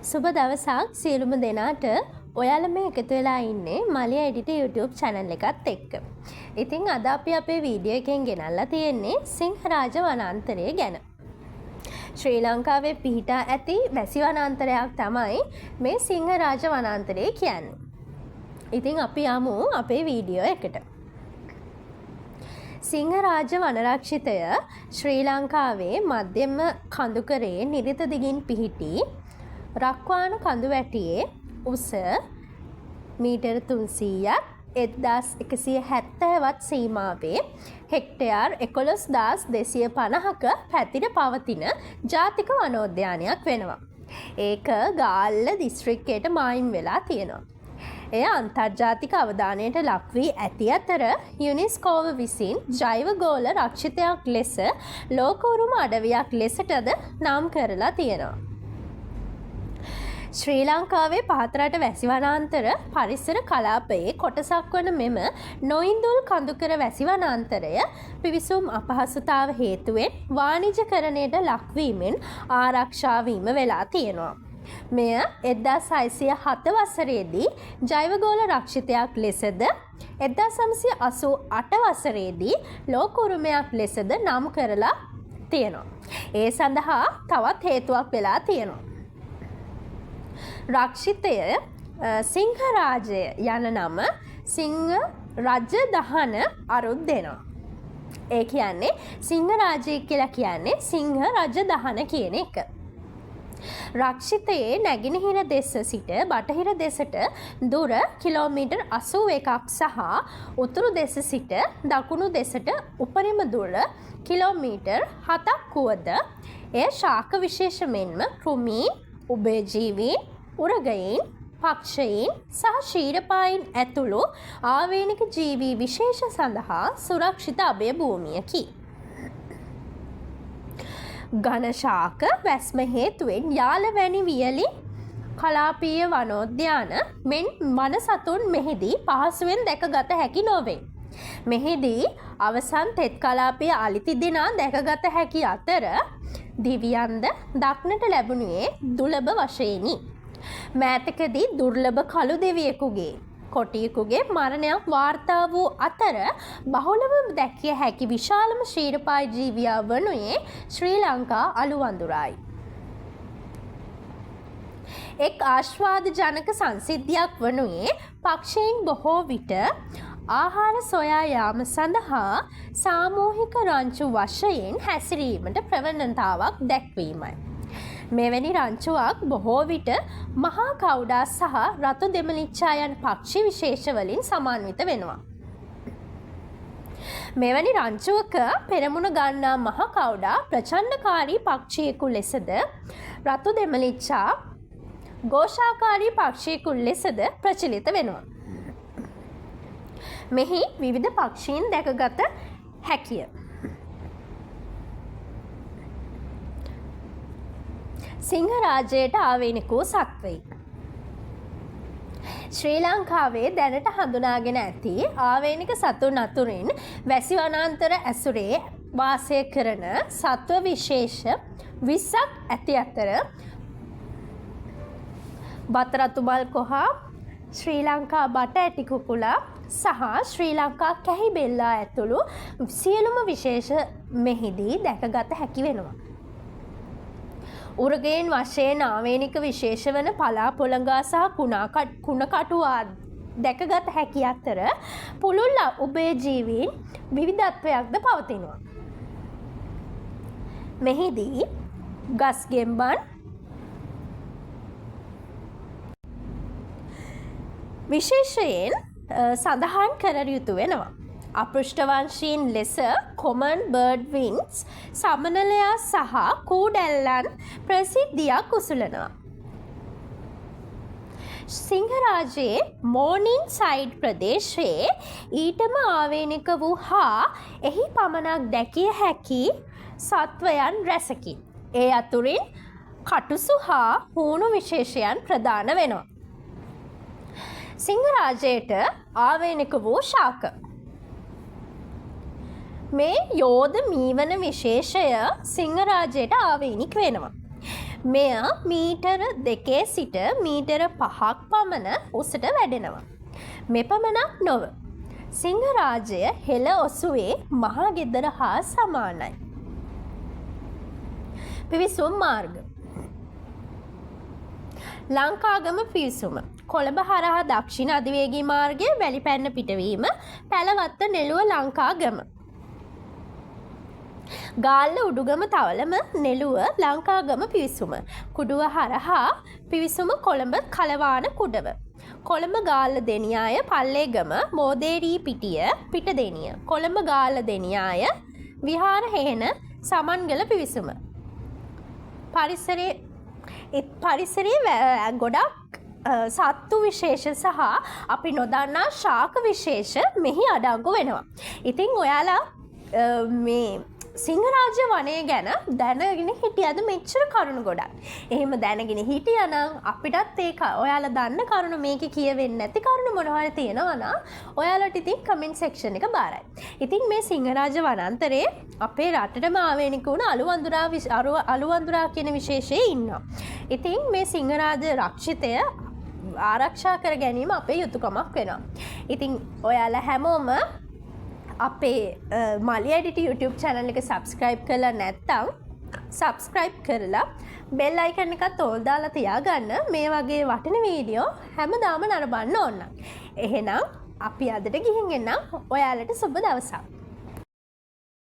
සුබ දවසක් සියලුම දෙනාට. ඔයාලා මේ එකතු වෙලා ඉන්නේ මලිය එඩිට YouTube channel එකත් එක්ක. ඉතින් අද අපි අපේ වීඩියෝ එකෙන් ගෙනල්ලා තියෙන්නේ සිංහරාජ වනාන්තරය ගැන. ශ්‍රී ලංකාවේ පිහිටා ඇති වැසි වනාන්තරයක් තමයි මේ සිංහරාජ වනාන්තරය කියන්නේ. ඉතින් අපි යමු අපේ වීඩියෝ එකට. සිංහරාජ වනරක්ෂිතය ශ්‍රී ලංකාවේ මධ්‍යම කඳුකරේ නිරිත දිගින් පිහිටි රක්වාන කඳු වැටියේ උස මීටර් 300ක් 1170වත් සීමාවේ හෙක්ටයාර් 11250ක පැතිර පවතින ජාතික වනෝද්‍යානයක් වෙනවා. ඒක ගාල්ල දිස්ත්‍රික්කයට මායිම් වෙලා තියෙනවා. එය අන්තර්ජාතික අවධානයට ලක් වී ඇති අතර යුනිස්කෝව විසින් ජෛව ගෝල රක්ෂිතයක් ලෙස ලෝකෝරුම අඩවියක් ලෙසටද නම් කරලා තියෙනවා. ශ්‍රී ලංකාවේ පහතරට වැසි වනාන්තර පරිසර කලාපයේ කොටසක් වන මෙම නොඉන්දුල් කඳුකර වැසි වනාන්තරය පිවිසුම් අපහසුතාව හේතුවෙන් වාණිජකරණයට ලක්වීමෙන් ආරක්ෂා වීම වෙලා තියෙනවා. මෙය 1607 වසරේදී ජෛවගෝල රක්ෂිතයක් ලෙසද 1988 වසරේදී ලෝක උරුමයක් ලෙසද නම් කරලා තියෙනවා. ඒ සඳහා තවත් හේතුවක් වෙලා තියෙනවා. රක්ෂිතය සිංහරාජය යන නම සිංහ රජ දහන අරුත් දෙනවා. ඒ කියන්නේ සිංහරාජය කියලා කියන්නේ සිංහ රජ දහන කියන එක. රක්ෂිතයේ නැගෙනහිර දෙස සිට බටහිර දෙසට දුර කිලෝමීටර් 81ක් සහ උතුරු දෙස සිට දකුණු දෙසට උපරිම දුර කිලෝමීටර් 7ක් වුවද එය ශාක විශේෂ මෙන්ම කෘමීන්, උභයජීවීන්, උරගයින්, පක්ෂයින් සහ ක්ෂීරපායින් ඇතුළු ආවේනික ජීවී විශේෂ සඳහා සුරක්ෂිත අභය භූමියකි. ඝනශාක වැස්ම හේතුවෙන් යාල වැනි වියලි කලාපීය වනෝද්‍යාන මෙන් වන සතුන් මෙහිදී පහසුවෙන් දැකගත හැකි නොවේ. මෙහිදී අවසන් තෙත් කලාපීය අලිති දෙනා දැකගත හැකි අතර දිව්‍යන්ද දක්නට ලැබුණේ දුලබ වශයෙනි. මෑතකදී දුර්ලභ කළු දෙවියෙකුගේ කොටියෙකුගේ මරණයක් වාර්තා වූ අතර බහුලව දැකිය හැකි විශාලම ක්ෂීරපායි ජීවියා වනුයේ ශ්‍රී ලංකා අලුවඳුරයි. එක් ආශ්වාද ජනක සංසිද්ධියක් වනුයේ පක්ෂීන් බොහෝ විට ආහාර සොයා යාම සඳහා සාමූහික රංචු වශයෙන් හැසිරීමට ප්‍රවණතාවක් දැක්වීමයි. මෙවැනි රංචුවක් බොහෝ විට මහා කවුඩා සහ රතු දෙමලිච්චා යන පක්ෂි විශේෂවලින් සමන්විත වෙනවා. මෙවැනි රංචුවක පෙරමුණ ගන්නා මහා කවුඩා ප්‍රචණ්ඩකාරී පක්ෂියෙකු ලෙසද රතු දෙමලිච්චා ഘോഷාකාරී පක්ෂියෙකු ලෙසද ප්‍රචලිත වෙනවා. මෙහි විවිධ පක්ෂීන් දැකගත හැකිය. සිංහරාජයට ආවේනික වූ සත්වයින්. ශ්‍රී ලංකාවේ දැනට හඳුනාගෙන ඇති ආවේනික සතුන් අතුරින් වැසි වනාන්තර ඇසුරේ වාසය කරන සත්ව විශේෂ 20ක් ඇති අතර බතරතුමල් කොහා, ශ්‍රී ලංකා බට ඇටි කුකුලා සහ ශ්‍රී ලංකා කැහිබෙල්ලා ඇතුළු සියලුම විශේෂ මෙහිදී දැකගත හැකි වෙනවා. උරගයන් වශයෙන් ආවේනික විශේෂ වන පලා පොළඟා සහ කුණකටුවා දැකගත හැකි අතර පුළුල් උභයජීවීන් විවිධත්වයක්ද පවතිනවා. මෙහිදී ගස් ගෙම්බන්, විශේෂයෙන් සඳහන් කර යුතු වෙනවා. අපෘෂ්ඨවංශීන් ලෙස කොමන් බර්ඩ් වින්ස් සමනලයා සහ කූඩැල්ලන් ප්‍රසිද්ධියක් උසුලනවා. සිංහරාජයේ මෝනින් සයිඩ් ප්‍රදේශයේ ඊටම ආවේනික වූ හා එහි පමණක් දැකිය හැකි සත්වයන් රැසකි. ඒ අතුරින් කටුසු හා හූණු විශේෂයන් ප්‍රධාන වෙනවා. සිංහරාජයට ආවේනික වූ ශාක. මේ යෝධ මීවන විශේෂය සිංහරාජයට ආවේනික වෙනවා. මෙය මීටර 2 සිට මීටර 5ක් පමණ උසට වැඩෙනවා. මෙපමණක් නොව සිංහරාජය හෙළ ඔසුවේ මහා ගෙදර හා සමානයි. පිවිසුම් මාර්ග. ලංකාගම පිවිසුම කොළඹ හරහා දක්ෂිණ අධිවේගී මාර්ගයේ වැලිපැන්න පිටවීම පැලවත්ත නෙළුව ලංකාගම. ගාල්ල උඩුගම තවලම නෙළුව ලංකාගම පිවිසුම කුඩුව හරහා පිවිසුම කොළඹ කලවාන කුඩව. කොළඹ ගාල්ල දෙනියාය පල්ලේගම මෝදේරී පිටිය පිටදෙනිය. කොළඹ ගාල්ල දෙනියාය විහාර හේන සමන්ගල පිවිසුම. පරිසරයේ ගොඩක් සත්තු විශේෂ සහ අපි නොදන්නා ශාක විශේෂ මෙහි අඩංගු වෙනවා. ඉතින් ඔයාලා මේ සිංහරාජ්‍ය වනය ගැන දැනගෙන හිටියද මෙච්චර කරුණු ගොඩක්. එහෙම දැනගෙන හිටියනම් අපිටත් ඒක ඔයාලා දන්න කරුණු මේකේ කියවෙන්නේ නැති කරුණු මොනවා හරි තියෙනවා නම් ඔයාලට ඉතින් කමෙන්ට් සෙක්ෂන් එක බාරයි. ඉතින් මේ සිංහරාජ්‍ය වනාන්තරයේ අපේ රටටම ආවේනික වුණ අලුවඳුරා කියන විශේෂයේ ඉන්නවා. ඉතින් මේ සිංහරාජ්‍ය රක්ෂිතය ආරක්ෂා කර ගැනීම අපේ යුතුකමක් වෙනවා. ඉතින් ඔයාලා හැමෝම අපේ මලි එඩිට YouTube channel එක subscribe කරලා නැත්නම් subscribe කරලා bell icon එකත් ඕල් දාලා තියාගන්න. මේ වගේ වටින වීඩියෝ හැමදාම නරඹන්න ඕන. එහෙනම් අපි අදට ගිහින් එන්නම්. ඔයාලට සුබ දවසක්.